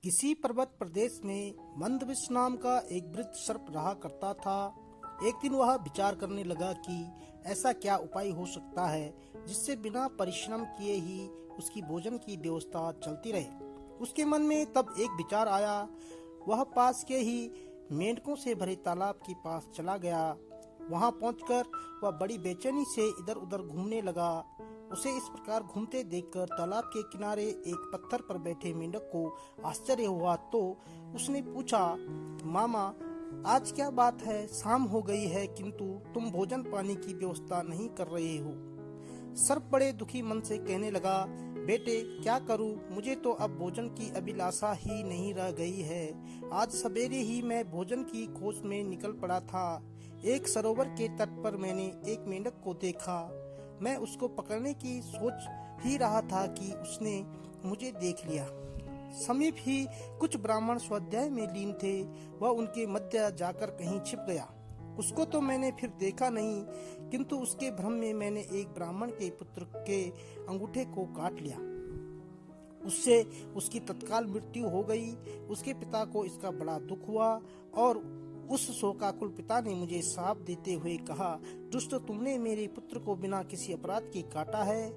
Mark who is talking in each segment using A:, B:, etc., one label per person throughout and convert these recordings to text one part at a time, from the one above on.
A: किसी पर्वत प्रदेश में मंदविष नाम का एक वृद्ध सर्प रहा करता था। एक दिन वह विचार करने लगा कि ऐसा क्या उपाय हो सकता है जिससे बिना परिश्रम किए ही उसकी भोजन की व्यवस्था चलती रहे। उसके मन में तब एक विचार आया। वह पास के ही मेंढकों से भरे तालाब के पास चला गया। वहां पहुंचकर वह बड़ी बेचैनी से इधर उधर घूमने लगा। उसे इस प्रकार घूमते देखकर तालाब के किनारे एक पत्थर पर बैठे मेंढक को आश्चर्य हुआ, तो उसने पूछा, मामा, आज क्या बात है? शाम हो गई है किंतु तुम भोजन पानी की व्यवस्था नहीं कर रहे हो। सर्प बड़े दुखी मन से कहने लगा, बेटे, क्या करूं? मुझे तो अब भोजन की अभिलाषा ही नहीं रह गई है। आज सवेरे ही मैं भोजन की खोज में निकल पड़ा था। एक सरोवर के तट पर मैंने एक मेंढक को देखा। मैं उसको पकड़ने की सोच ही रहा था कि उसने मुझे देख लिया। समीप ही कुछ ब्राह्मण स्वाध्याय में लीन थे। वह उनके मध्य जाकर कहीं छिप गया। उसको तो मैंने फिर देखा नहीं, किंतु उसके भ्रम में मैंने एक ब्राह्मण के पुत्र के अंगूठे को काट लिया। उससे उसकी तत्काल मृत्यु हो गई। उसके पिता को इसका बड़ा दुख हुआ और उस शोकाकुल पिता ने मुझे शाप देते हुए कहा, दुष्ट, तुमने मेरे पुत्र को बिना किसी अपराध के काटा है।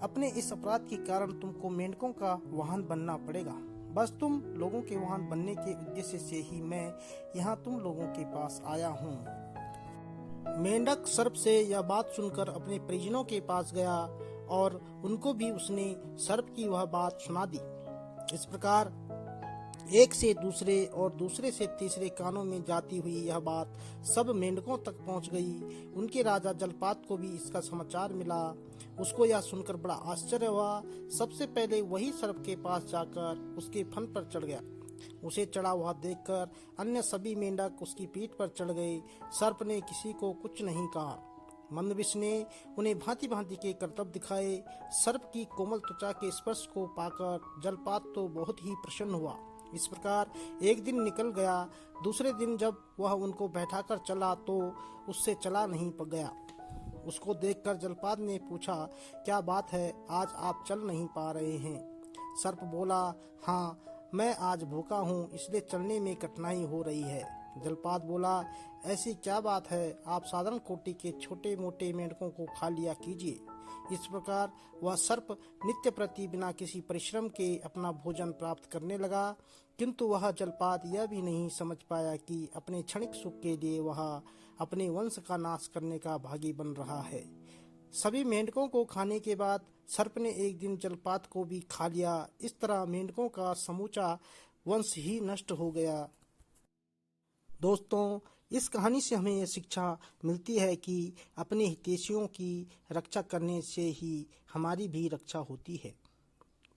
A: अपने इस अपराध के कारण तुमको मेंढकों का वाहन बनना पड़ेगा। बस तुम लोगों के वाहन बनने के उद्देश्य से ही मैं यहाँ तुम लोगों के पास आया हूँ। मेंढक सर्प से यह बात सुनकर अपने परिजनों के पास गया और उनको भी उसने सर्प की वह बात सुना दी। इस प्रकार एक से दूसरे और दूसरे से तीसरे कानों में जाती हुई यह बात सब मेंढकों तक पहुंच गई। उनके राजा जलपात को भी इसका समाचार मिला। उसको यह सुनकर बड़ा आश्चर्य हुआ। सबसे पहले वही सर्प के पास जाकर उसके फन पर चढ़ गया। उसे चढ़ा हुआ देखकर अन्य सभी मेंढक उसकी पीठ पर चढ़ गए। सर्प ने किसी को कुछ नहीं कहा। मंदविष ने उन्हें भांति भांति के करतब दिखाए। सर्प की कोमल त्वचा के स्पर्श को पाकर जलपात तो बहुत ही प्रसन्न हुआ। इस प्रकार एक दिन निकल गया। दूसरे दिन जब वह उनको बैठाकर चला तो उससे चला नहीं गया। उसको देखकर जलपात ने पूछा, क्या बात है, आज आप चल नहीं पा रहे हैं? सर्प बोला, हाँ, मैं आज भूखा हूँ, इसलिए चलने में कठिनाई हो रही है। जलपात बोला, ऐसी क्या बात है? आप साधारण कोटि के छोटे मोटे मेंढकों को खा लिया कीजिए। इस प्रकार वह सर्प नित्य प्रति बिना किसी परिश्रम के अपना भोजन प्राप्त करने लगा। किंतु वह जलपात यह भी नहीं समझ पाया कि अपने क्षणिक सुख के लिए वह अपने वंश का नाश करने का भागी बन रहा है। सभी मेंढकों को खाने के बाद सर्प ने एक दिन जलपात को भी खा लिया। इस तरह मेंढकों का समूचा वंश ही नष्ट हो गया। दोस्तों, इस कहानी से हमें यह शिक्षा मिलती है कि अपने हितैषियों की रक्षा करने से ही हमारी भी रक्षा होती है।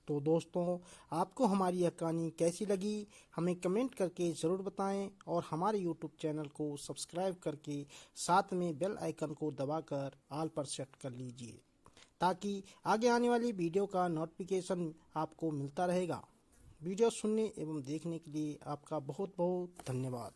A: तो दोस्तों, आपको हमारी यह कहानी कैसी लगी हमें कमेंट करके ज़रूर बताएं और हमारे YouTube चैनल को सब्सक्राइब करके साथ में बेल आइकन को दबाकर ऑल पर सेट कर लीजिए, ताकि आगे आने वाली वीडियो का नोटिफिकेशन आपको मिलता रहेगा। वीडियो सुनने एवं देखने के लिए आपका बहुत बहुत धन्यवाद।